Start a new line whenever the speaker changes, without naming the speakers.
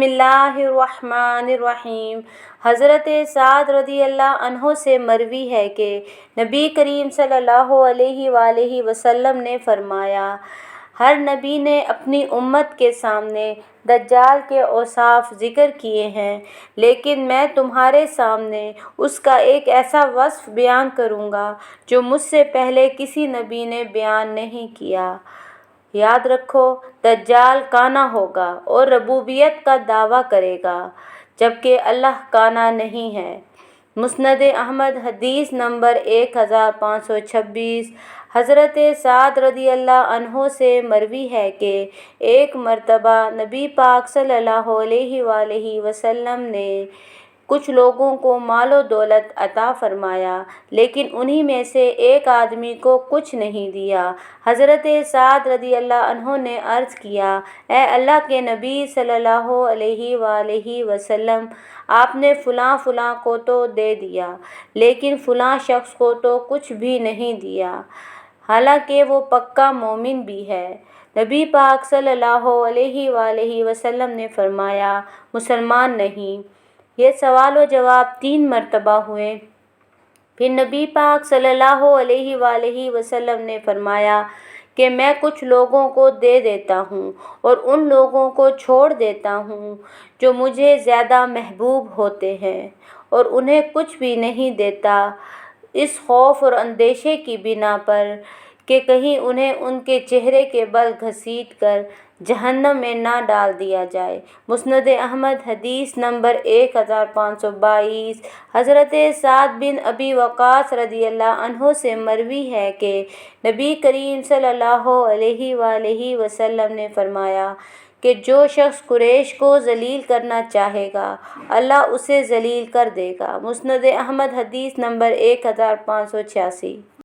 बिस्मिल्लाहिर्रहमानिर्रहीम। हज़रत साद रज़ी अल्लाह अन्हो से मरवी है कि नबी करीम सल्लल्लाहु अलैहि वसल्लम ने फरमाया, हर नबी ने अपनी उम्मत के सामने दज्जाल के औसाफ ज़िक्र किए हैं, लेकिन मैं तुम्हारे सामने उसका एक ऐसा वस्फ़ बयान करूँगा जो मुझसे पहले किसी नबी ने बयान नहीं किया। याद रखो, दज्जाल काना होगा और रबूबियत का दावा करेगा, जबकि अल्लाह काना नहीं है। मुस्नद अहमद हदीस नंबर 1526। हज़रत साद रज़ी अल्लाह अन्हो से मरवी है कि एक मर्तबा नबी पाक सल्लल्लाहु अलैहि वसल्लम ने कुछ लोगों को मालो दौलत अता फरमाया, लेकिन उन्हीं में से एक आदमी को कुछ नहीं दिया। हज़रत साद रज़ी अल्लाह अन्हो ने अर्ज़ किया, ए अल्लाह के नबी सल्लल्लाहु अलैहि वसल्लम, आपने फ़लाँ फ़लाँ को तो दे दिया, लेकिन फ़लाँ शख्स को तो कुछ भी नहीं दिया, हालांकि वो पक्का मोमिन भी है। नबी पाक सल्लल्लाहु अलैहि वसल्लम ने फरमाया, मुसलमान नहीं। ये सवाल व जवाब 3 मरतबा हुए। फिर नबी पाक सल्लल्लाहु अलैहि वसल्लम ने फरमाया कि मैं कुछ लोगों को दे देता हूँ और उन लोगों को छोड़ देता हूँ जो मुझे ज़्यादा महबूब होते हैं, और उन्हें कुछ भी नहीं देता, इस खौफ और अंदेशे की बिना पर कि कहीं उन्हें उनके चेहरे के बल घसीट कर जहन्नम में ना डाल दिया जाए। मुस्नद अहमद हदीस नंबर 1522। हज़रत साद बिन अबी वक़ास रज़ी अल्लाह अन्हो से मरवी है कि नबी करीम सल्लल्लाहु अलैहि वसल्लम ने फरमाया कि जो शख्स कुरैश को ज़लील करना चाहेगा, अल्लाह उसे ज़लील कर देगा। मुस्नद अहमद हदीस नंबर 1586।